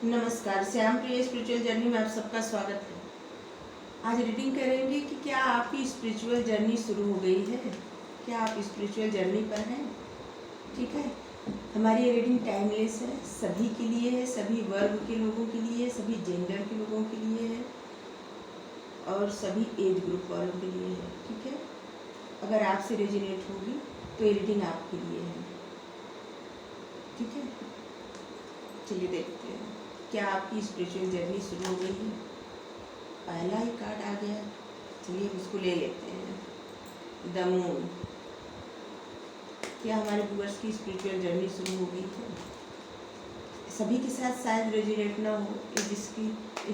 नमस्कार, श्याम प्रिय spiritual journey में आप सबका स्वागत है। आज रीडिंग करेंगे कि क्या आपकी स्पिरिचुअल जर्नी शुरू हो गई है, क्या आप स्पिरिचुअल जर्नी पर हैं। ठीक है, हमारी ये रीडिंग टाइमलेस है, सभी के लिए है, सभी वर्ग के लोगों के लिए है, सभी जेंडर के लोगों के लिए है और सभी एज ग्रुप वालों के लिए है। ठीक है, अगर आपसे रेजिनेट होगी तो ये रीडिंग आपके लिए है। ठीक है, चलिए देखते हैं क्या आपकी स्पिरिचुअल जर्नी शुरू हो गई है। पहला ही कार्ड आ गया, चलिए इसको ले लेते हैं। द मून, क्या हमारे व्यूअर्स की स्पिरिचुअल जर्नी शुरू हो गई है। सभी के साथ शायद रेजिनेट ना हो, जिसकी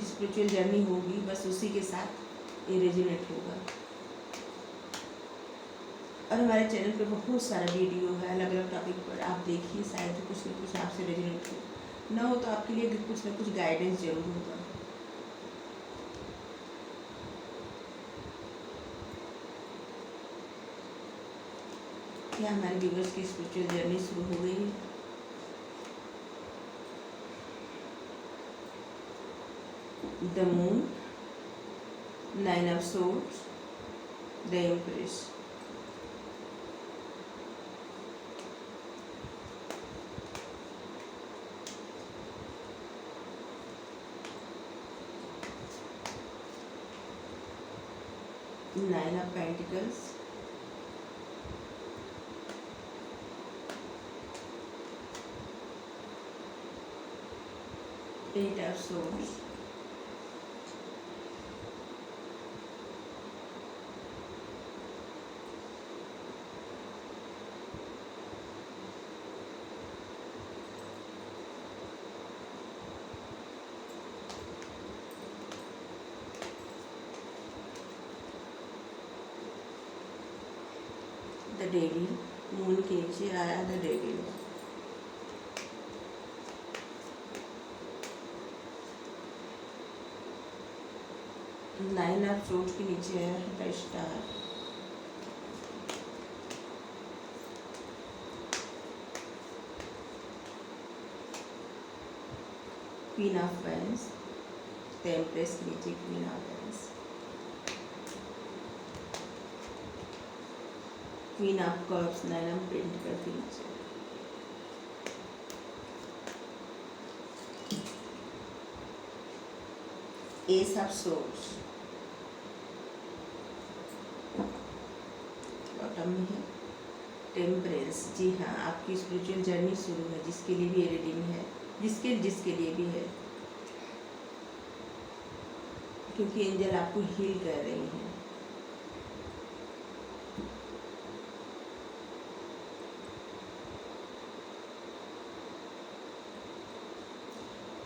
स्पिरिचुअल जर्नी होगी बस उसी के साथ ये रेजिनेट होगा। और हमारे चैनल पे बहुत सारा वीडियो है अलग अलग टॉपिक पर, आप देखिए, शायद कुछ न कुछ आपसे रेजिनेट हो, ना हो तो आपके लिए कुछ ना कुछ गाइडेंस जरूर होगा। क्या हमारे व्यूअर्स की स्पिरिचुअल जर्नी शुरू हो गई है। The moon, 9 of swords, the empress, nine of pentacles, eight of swords, the devil. Moon के नीचे आया the devil. Nine of swords के नीचे आया the star. Queen of wands, the empress के नीचे queen of wands. Queen of cups, 9 of pentacles के नीचे। एस ऑफ सोर्ड्स बॉटम में है। टेम्परेंस, जी हाँ, आपकी स्पिरिचुअल जर्नी शुरू है, जिसके लिए भी ये रीडिंग है, जिसके लिए भी है, क्योंकि एंजल आपको हील कर रही हैं।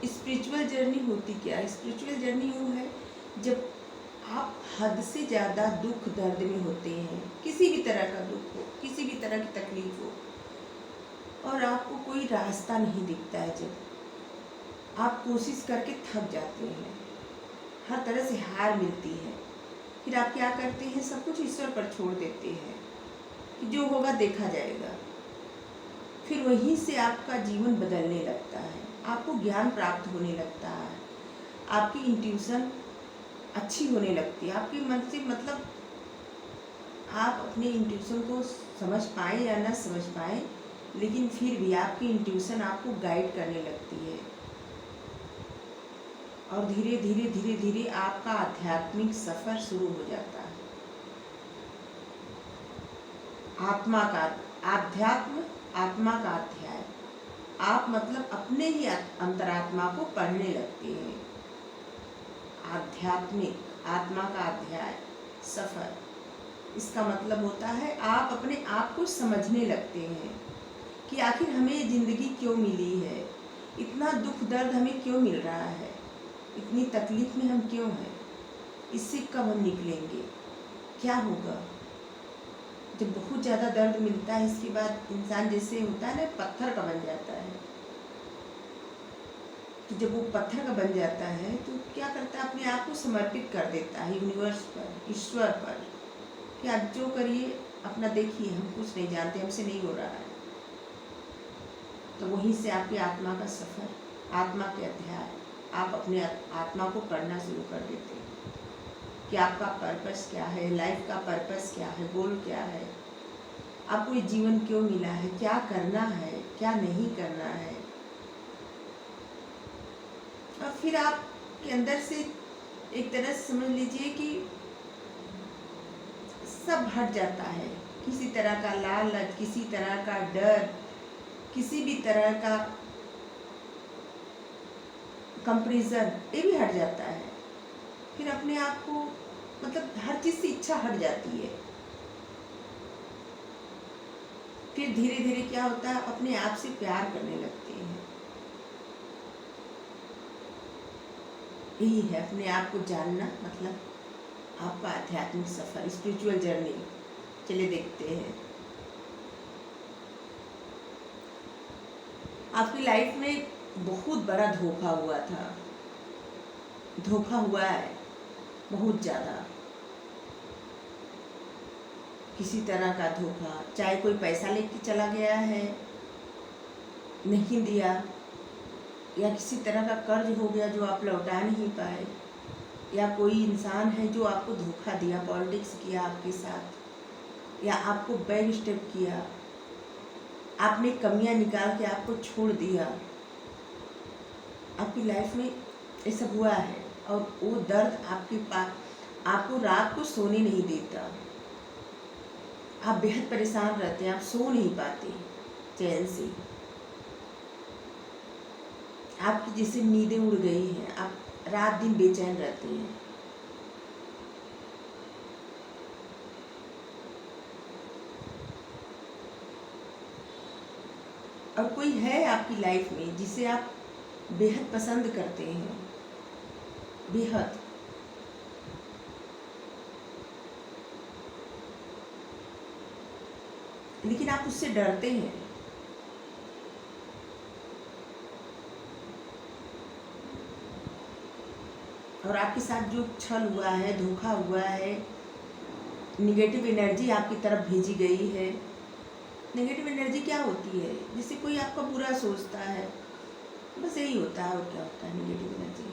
स्पिरिचुअल जर्नी होती क्या है? स्पिरिचुअल जर्नी वो है जब आप हद से ज़्यादा दुख दर्द में होते हैं, किसी भी तरह का दुख हो, किसी भी तरह की तकलीफ हो और आपको कोई रास्ता नहीं दिखता है, जब आप कोशिश करके थक जाते हैं, हर तरह से हार मिलती है, फिर आप क्या करते हैं, सब कुछ ईश्वर पर छोड़ देते हैं कि जो होगा देखा जाएगा। फिर वहीं से आपका जीवन बदलने लगता है, आपको ज्ञान प्राप्त होने लगता है, आपकी इंट्यूशन अच्छी होने लगती है, आपके मन से, मतलब आप अपने इंट्यूशन को समझ पाए या ना समझ पाए, लेकिन फिर भी आपकी इंट्यूशन आपको गाइड करने लगती है और धीरे धीरे धीरे धीरे आपका आध्यात्मिक सफर शुरू हो जाता है। आत्मा का अध्यात्म, आत्मा का अध्याय, आप मतलब अपने ही अंतरात्मा को पढ़ने लगते हैं। आध्यात्मिक, आत्मा का अध्याय, सफर, इसका मतलब होता है आप अपने आप को समझने लगते हैं कि आखिर हमें ज़िंदगी क्यों मिली है, इतना दुख दर्द हमें क्यों मिल रहा है, इतनी तकलीफ में हम क्यों हैं, इससे कब हम निकलेंगे, क्या होगा। जब बहुत ज़्यादा दर्द मिलता है, इसके बाद इंसान जैसे होता है ना, पत्थर का बन जाता है। तो जब वो पत्थर का बन जाता है तो क्या करता है, अपने आप को समर्पित कर देता है यूनिवर्स पर, ईश्वर पर, कि आप जो करिए अपना देखिए, हम कुछ नहीं जानते, हमसे नहीं हो रहा है। तो वहीं से आपकी आत्मा का सफ़र आत्मा के अध्याय आप अपने आत्मा को पढ़ना शुरू कर देते हैं कि आपका पर्पस क्या है, लाइफ का पर्पस क्या है, गोल क्या है, आपको ये जीवन क्यों मिला है, क्या करना है, क्या नहीं करना है। और फिर आपके अंदर से एक तरह से समझ लीजिए कि सब हट जाता है। किसी तरह का लालच, किसी तरह का डर, किसी भी तरह का कंपैरिजन, ये भी हट जाता है। फिर अपने आप को मतलब हर चीज़ से इच्छा हट जाती है। फिर धीरे धीरे क्या होता है, अपने आप से प्यार करने लगते हैं। यही है अपने आप को जानना, मतलब आपका आध्यात्मिक सफर, स्पिरिचुअल जर्नी। चलिए देखते हैं। आपकी लाइफ में बहुत बड़ा धोखा हुआ था, धोखा हुआ है बहुत ज़्यादा। किसी तरह का धोखा, चाहे कोई पैसा लेके चला गया है, नहीं दिया, या किसी तरह का कर्ज हो गया जो आप लौटा नहीं पाए, या कोई इंसान है जो आपको धोखा दिया, पॉलिटिक्स किया आपके साथ, या आपको बैक स्टेप किया, आपने कमियां निकाल के आपको छोड़ दिया। आपकी लाइफ में ये सब हुआ है और वो दर्द आपके पास, आपको रात को सोने नहीं देता। आप बेहद परेशान रहते हैं, आप सो नहीं पाते चैन से, आपकी जैसे नींदें उड़ गई हैं, आप रात दिन बेचैन रहते हैं। और कोई है आपकी लाइफ में जिसे आप बेहद पसंद करते हैं, बेहद, लेकिन आप उससे डरते हैं। और आपके साथ जो छल हुआ है, धोखा हुआ है, निगेटिव एनर्जी आपकी तरफ भेजी गई है। नेगेटिव एनर्जी क्या होती है? जैसे कोई आपका बुरा सोचता है, बस यही होता है। और क्या होता है नेगेटिव एनर्जी?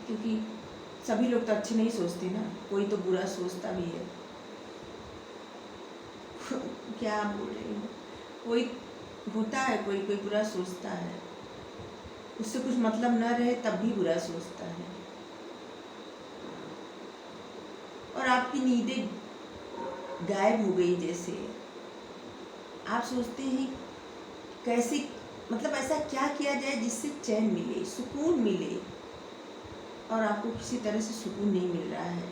क्योंकि सभी लोग तो अच्छे नहीं सोचते ना, कोई तो बुरा सोचता भी है। क्या आप बोल रही हो? कोई होता है, कोई कोई बुरा सोचता है, उससे कुछ मतलब न रहे तब भी बुरा सोचता है। और आपकी नींदें गायब हो गई, जैसे आप सोचते हैं कैसे, मतलब ऐसा क्या किया जाए जिससे चैन मिले, सुकून मिले, और आपको किसी तरह से सुकून नहीं मिल रहा है।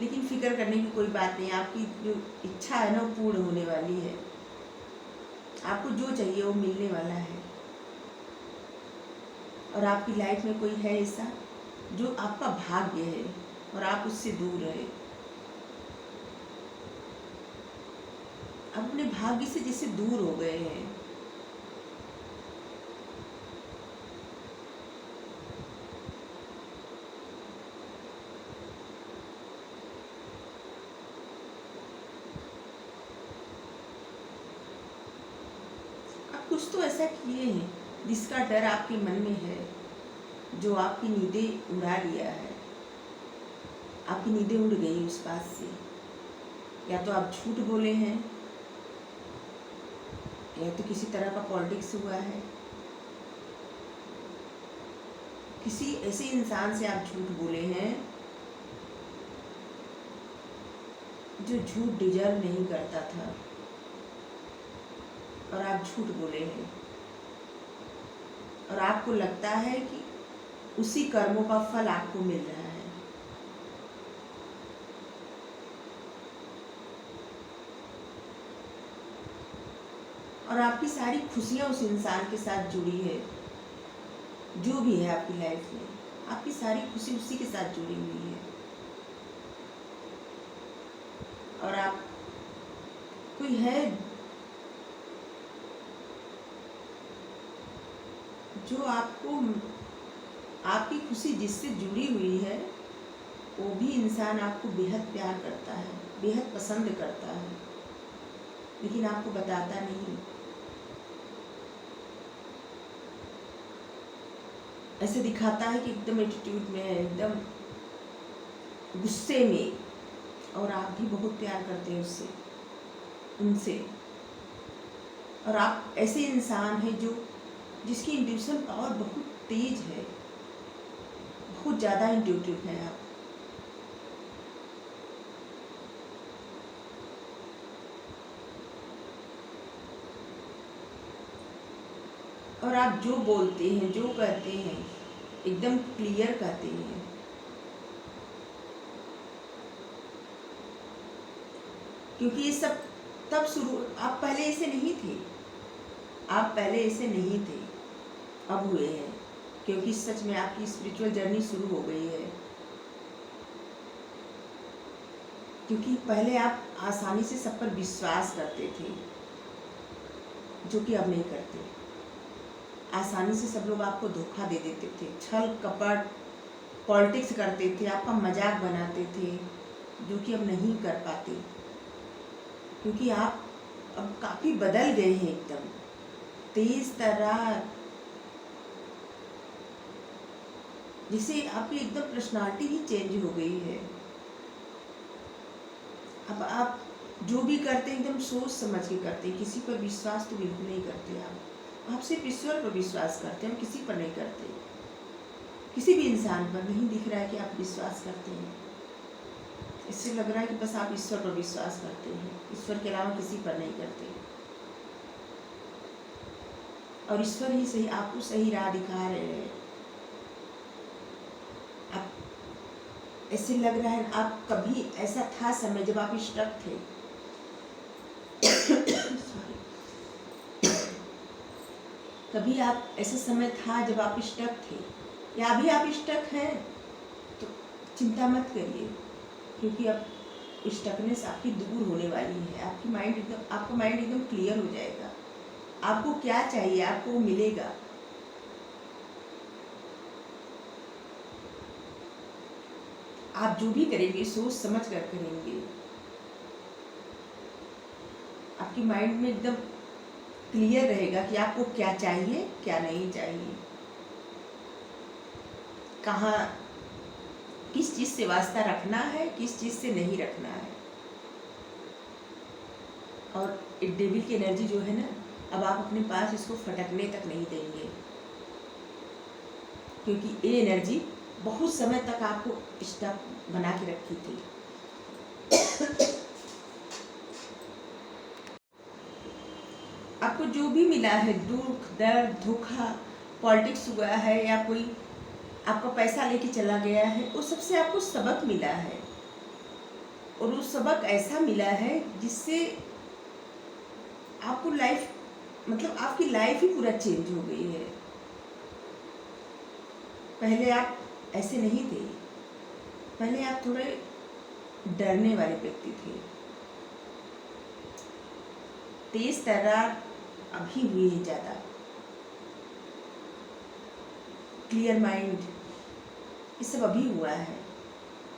लेकिन फिक्र करने की कोई बात नहीं, आपकी जो इच्छा है ना वो पूर्ण होने वाली है। आपको जो चाहिए वो मिलने वाला है। और आपकी लाइफ में कोई है ऐसा जो आपका भाग्य है और आप उससे दूर रहे। अपने भाग्य से जैसे दूर हो गए हैं। आप कुछ तो ऐसा किए हैं जिसका डर आपके मन में है, जो आपकी नींदें उड़ा लिया है। आपकी नींदें उड़ गई उस बात से। या तो आप झूठ बोले हैं, या तो किसी तरह का पॉलिटिक्स हुआ है, किसी ऐसे इंसान से आप झूठ बोले हैं जो झूठ डिजर्व नहीं करता था, और आप झूठ बोले हैं। और आपको लगता है कि उसी कर्मों का फल आपको मिल रहा है। और आपकी सारी खुशियां उस इंसान के साथ जुड़ी है, जो भी है आपकी लाइफ में, आपकी सारी खुशी उसी के साथ जुड़ी हुई है। और आप, कोई है जो आपको, आपकी खुशी जिससे जुड़ी हुई है, वो भी इंसान आपको बेहद प्यार करता है, बेहद पसंद करता है, लेकिन आपको बताता नहीं। ऐसे दिखाता है कि एकदम एटीट्यूड में है, एकदम गुस्से में, और आप भी बहुत प्यार करते हैं उससे, उनसे। और आप ऐसे इंसान हैं जिसकी इंट्यूशन पावर बहुत तेज है, बहुत ज़्यादा इंट्यूटिव है आप। और आप जो बोलते हैं, जो कहते हैं, एकदम क्लियर कहते हैं। क्योंकि ये सब तब शुरू, आप पहले ऐसे नहीं थे, आप पहले ऐसे नहीं थे, अब हुए हैं, क्योंकि सच में आपकी स्पिरिचुअल जर्नी शुरू हो गई है। क्योंकि पहले आप आसानी से सब पर विश्वास करते थे, जो कि अब नहीं करते। आसानी से सब लोग आपको धोखा दे देते थे, छल कपट पॉलिटिक्स करते थे, आपका मजाक बनाते थे, जो कि अब नहीं कर पाते। क्योंकि आप अब काफ़ी बदल गए हैं, एकदम तेज तर्रार, जिससे आपकी एकदम पर्सनालिटी ही चेंज हो गई है। अब आप जो भी करते हैं एकदम सोच समझ के करते हैं, किसी पर विश्वास तो बिल्कुल नहीं करते। आप सिर्फ ईश्वर पर विश्वास करते हैं, किसी पर नहीं करते। किसी भी इंसान पर नहीं दिख रहा है कि आप विश्वास करते हैं। इससे लग रहा है कि बस आप ईश्वर पर विश्वास करते हैं, ईश्वर के अलावा किसी पर नहीं करते। और ईश्वर ही सही आपको सही राह दिखा रहे हैं। आप ऐसे लग रहा है, आप कभी ऐसा था समय जब आप स्टक थे कभी आप ऐसा समय था जब आप स्टक थे, या अभी आप स्टक हैं, तो चिंता मत करिए, क्योंकि अब स्टकनेस आपकी दूर होने वाली है। आपका माइंड एकदम क्लियर हो जाएगा। आपको क्या चाहिए, आपको वो मिलेगा। आप जो भी करेंगे सोच समझ कर करेंगे। आपकी माइंड में एकदम क्लियर रहेगा कि आपको क्या चाहिए, क्या नहीं चाहिए, कहाँ किस चीज़ से वास्ता रखना है, किस चीज़ से नहीं रखना है। और डेविल की एनर्जी जो है ना, अब आप अपने पास इसको फटकने तक नहीं देंगे, क्योंकि ये एनर्जी बहुत समय तक आपको स्टक बना के रखी थी। आपको जो भी मिला है, दुख दर्द धोखा, पॉलिटिक्स हुआ है, या कोई आपका पैसा लेके चला गया है, उस सबसे आपको सबक मिला है। और वो सबक ऐसा मिला है जिससे आपको लाइफ, मतलब आपकी लाइफ ही पूरा चेंज हो गई है। पहले आप ऐसे नहीं थे, पहले आप थोड़े डरने वाले व्यक्ति थे। तेज तर्रार अभी हुई है ज़्यादा, क्लियर माइंड, ये सब अभी हुआ है।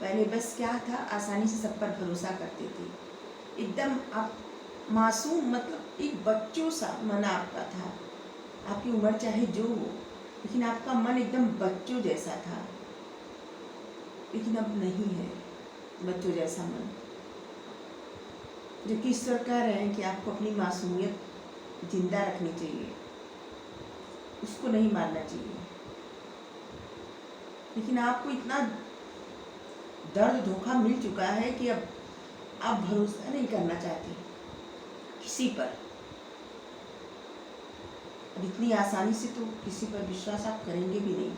पहले बस क्या था, आसानी से सब पर भरोसा करते थे, एकदम आप मासूम, मतलब एक बच्चों सा मन आपका था। आपकी उम्र चाहे जो हो, लेकिन आपका मन एकदम बच्चों जैसा था। लेकिन अब नहीं है बच्चों जैसा मन। जबकि ईश्वर कह रहे हैं कि आपको अपनी मासूमियत जिंदा रखनी चाहिए, उसको नहीं मारना चाहिए। लेकिन आपको इतना दर्द धोखा मिल चुका है कि अब आप भरोसा नहीं करना चाहते किसी पर। अब इतनी आसानी से तो किसी पर विश्वास आप करेंगे भी नहीं।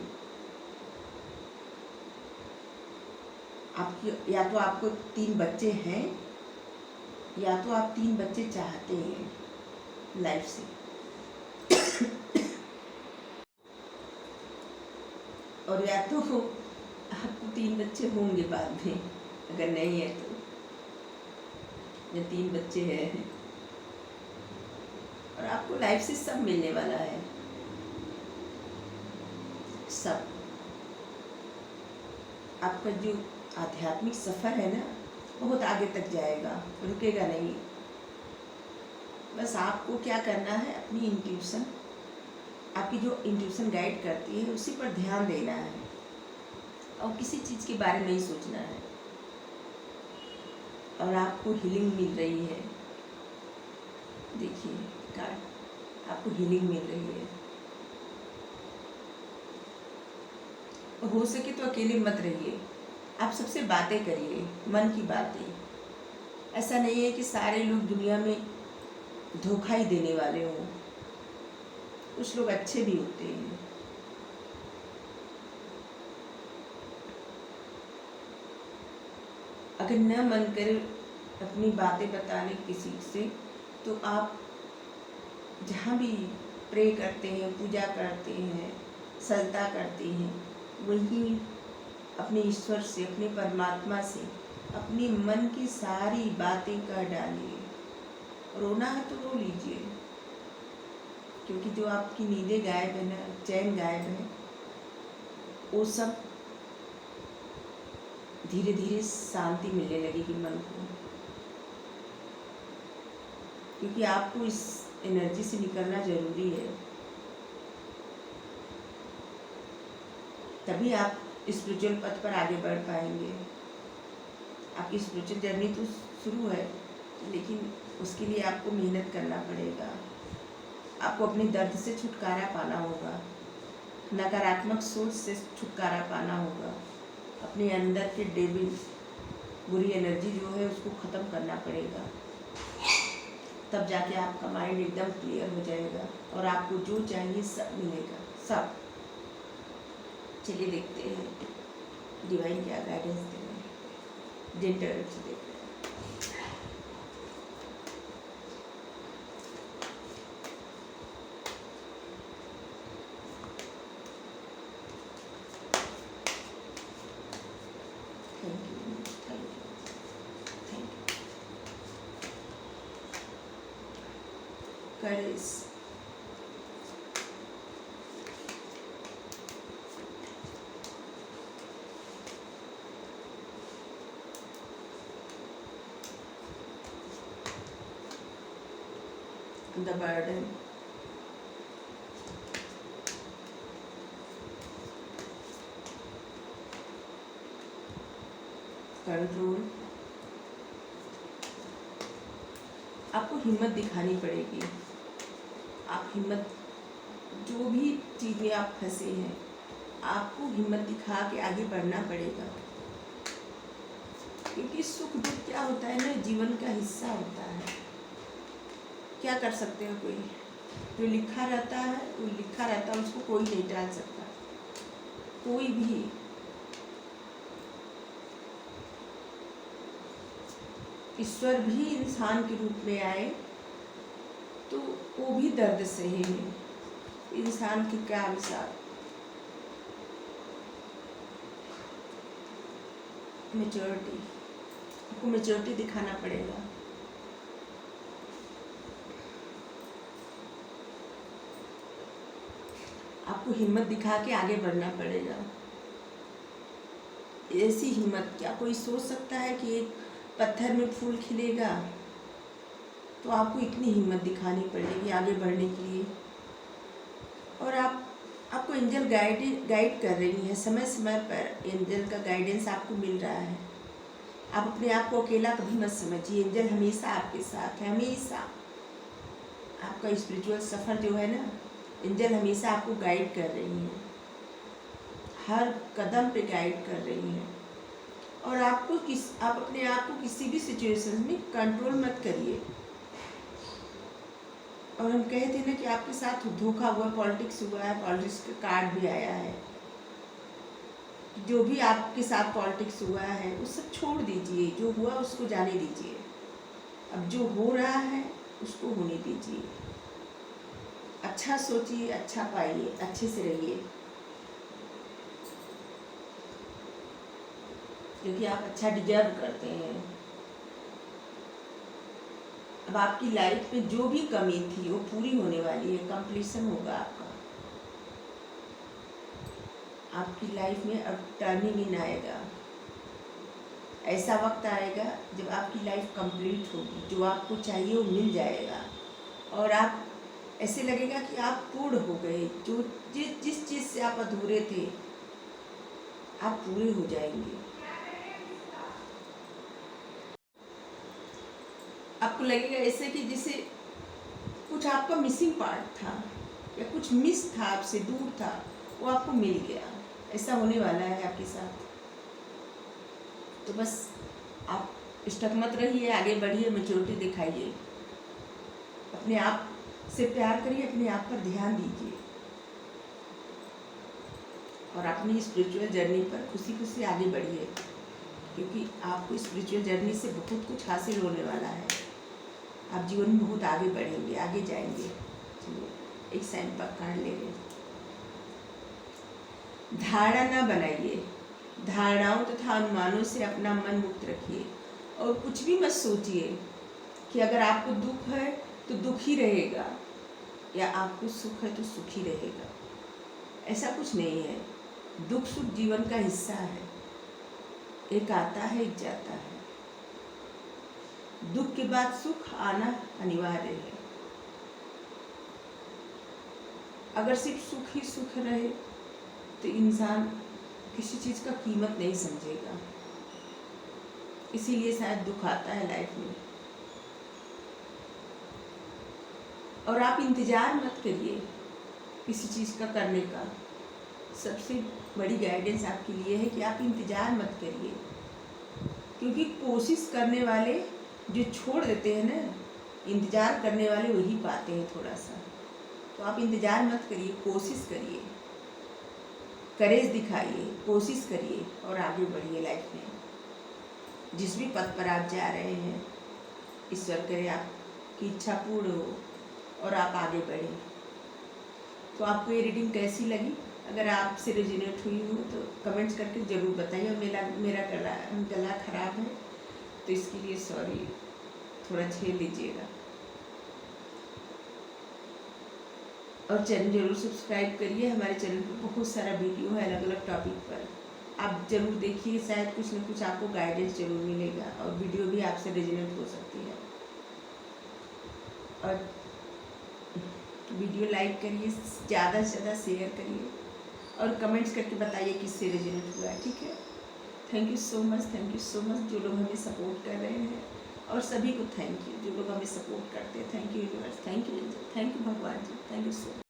आपकी या तो आपको 3 बच्चे हैं, या तो आप 3 बच्चे चाहते हैं लाइफ से। और या तो आपको 3 बच्चे होंगे बाद में, अगर नहीं है तो, या 3 बच्चे हैं और आपको लाइफ से सब मिलने वाला है, सब। आपका जो आध्यात्मिक सफ़र है ना, बहुत आगे तक जाएगा, रुकेगा नहीं। बस आपको क्या करना है, अपनी इंट्यूशन आपकी जो इंट्यूशन गाइड करती है उसी पर ध्यान देना है और किसी चीज़ के बारे में नहीं सोचना है। और आपको हीलिंग मिल रही है, देखिए कार्ड, आपको हीलिंग मिल रही है। हो सके तो अकेले मत रहिए, आप सबसे बातें करिए, मन की बातें। ऐसा नहीं है कि सारे लोग दुनिया में धोखा ही देने वाले हों, कुछ लोग अच्छे भी होते हैं। अगर न मन करे अपनी बातें बताने किसी से, तो आप जहाँ भी प्रे करते हैं, पूजा करते हैं, सजदा करते हैं, वहीं अपने ईश्वर से, अपने परमात्मा से अपनी मन की सारी बातें कह डालिए। रोना है तो रो लीजिए, क्योंकि जो आपकी नींदें गायब है ना, चैन गायब है, वो सब धीरे धीरे शांति मिलने लगेगी मन को। क्योंकि आपको इस एनर्जी से निकलना जरूरी है, तभी आप स्पिरिचुअल पथ पर आगे बढ़ पाएंगे। आपकी स्पिरिचुअल जर्नी तो शुरू है, लेकिन उसके लिए आपको मेहनत करना पड़ेगा। आपको अपने दर्द से छुटकारा पाना होगा, नकारात्मक सोच से छुटकारा पाना होगा, अपने अंदर के डेविल, बुरी एनर्जी जो है उसको ख़त्म करना पड़ेगा। तब जाके आपका माइंड एकदम क्लियर हो जाएगा और आपको जो चाहिए सब मिलेगा, सब। चलिए देखते हैं डिवाइन क्या गाइडेंस दे रहे हैं, डेंटल से देखते हैं। Thank you, thank you, thank you. Courage, the burden, control. आपको हिम्मत दिखानी पड़ेगी। आप हिम्मत, जो भी चीज़ में आप फंसे हैं, आपको हिम्मत दिखा के आगे बढ़ना पड़ेगा। क्योंकि सुख दुख क्या होता है ना, जीवन का हिस्सा होता है। क्या कर सकते हो, कोई जो लिखा रहता है वो लिखा रहता है, उसको कोई नहीं टाल सकता, कोई भी। ईश्वर भी इंसान के रूप में आए तो वो भी दर्द सहे हैं, इंसान के क्या अनुसार। मैच्योरिटी, आपको मैच्योरिटी दिखाना पड़ेगा। आपको हिम्मत दिखा के आगे बढ़ना पड़ेगा। ऐसी हिम्मत, क्या कोई सोच सकता है कि एक पत्थर में फूल खिलेगा? तो आपको इतनी हिम्मत दिखानी पड़ेगी आगे बढ़ने के लिए। और आपको एंजल गाइड कर रही है, समय समय पर एंजल का गाइडेंस आपको मिल रहा है। आप अपने आप को अकेला कभी मत समझिए, एंजल हमेशा आपके साथ है, हमेशा। आपका स्पिरिचुअल सफ़र जो है ना, एंजल हमेशा आपको गाइड कर रही है, हर कदम पे गाइड कर रही है। और आप अपने आप को किसी भी सिचुएशन में कंट्रोल मत करिए। और हम कहे थे ना कि आपके साथ धोखा हुआ, पॉलिटिक्स हुआ है, पॉलिटिक्स का कार्ड भी आया है। जो भी आपके साथ पॉलिटिक्स हुआ है वो सब छोड़ दीजिए, जो हुआ उसको जाने दीजिए। अब जो हो रहा है उसको होने दीजिए। अच्छा सोचिए, अच्छा पाइए, अच्छे से रहिए, क्योंकि आप अच्छा डिजर्व करते हैं। अब आपकी लाइफ में जो भी कमी थी वो पूरी होने वाली है, कंप्लीशन होगा आपका। आपकी लाइफ में अब टर्निंग इन आएगा। ऐसा वक्त आएगा जब आपकी लाइफ कंप्लीट होगी, जो आपको चाहिए वो मिल जाएगा। और आप ऐसे लगेगा कि आप पूर्ण हो गए। जो जिस चीज़ से आप अधूरे थे, आप पूरे हो जाएंगे। आपको लगेगा ऐसे कि जैसे कुछ आपका मिसिंग पार्ट था या कुछ मिस था, आपसे दूर था, वो आपको मिल गया। ऐसा होने वाला है आपके साथ। तो बस आप स्टक मत रहिए, आगे बढ़िए, मैच्योरिटी दिखाइए, अपने आप से प्यार करिए, अपने आप पर ध्यान दीजिए और अपनी स्पिरिचुअल जर्नी पर खुशी खुशी आगे बढ़िए, क्योंकि आपको स्पिरिचुअल जर्नी से बहुत कुछ हासिल होने वाला है। आप जीवन में बहुत आगे बढ़ेंगे, आगे जाएंगे। चलिए एक साइन पर कार्ड ले लें। धारणा न बनाइए, धारणाओं तथा अनुमानों से अपना मन मुक्त रखिए और कुछ भी मत सोचिए कि अगर आपको दुख है तो दुख ही रहेगा या आपको सुख है तो सुख ही रहेगा। ऐसा कुछ नहीं है। दुख सुख जीवन का हिस्सा है, एक आता है एक जाता है। दुख के बाद सुख आना अनिवार्य है। अगर सिर्फ सुख ही सुख रहे तो इंसान किसी चीज़ का कीमत नहीं समझेगा। इसीलिए शायद दुख आता है लाइफ में। और आप इंतज़ार मत करिए किसी चीज़ का करने का। सबसे बड़ी गाइडेंस आपके लिए है कि आप इंतज़ार मत करिए, क्योंकि कोशिश करने वाले जो छोड़ देते हैं ना, इंतज़ार करने वाले वही पाते हैं थोड़ा सा। तो आप इंतज़ार मत करिए, कोशिश करिए, करेज दिखाइए, कोशिश करिए और आगे बढ़िए लाइफ में। जिस भी पथ पर आप जा रहे हैं, ईश्वर करे आपकी इच्छा पूर्ण हो और आप आगे बढ़ें। तो आपको ये रीडिंग कैसी लगी? अगर आपसे रेजोनेट हुई हो तो कमेंट्स करके ज़रूर बताइए। और मेरा गला ख़राब है तो इसके लिए सॉरी, थोड़ा झेल लीजिएगा। और चैनल जरूर सब्सक्राइब करिए। हमारे चैनल पर बहुत सारा वीडियो है अलग अलग टॉपिक पर, आप जरूर देखिए। शायद कुछ न कुछ आपको गाइडेंस जरूर मिलेगा और वीडियो भी आपसे रेजोनेट हो सकती है। और वीडियो लाइक करिए, ज़्यादा से ज़्यादा शेयर करिए और कमेंट्स करके बताइए किससे रेजोनेट हुआ है। ठीक है, thank you so much, thank you so much जो लोग हमें सपोर्ट कर रहे हैं, और सभी को थैंक यू जो लोग हमें सपोर्ट करते हैं। Thank you universe, thank you भगवान जी, थैंक यू सो मच।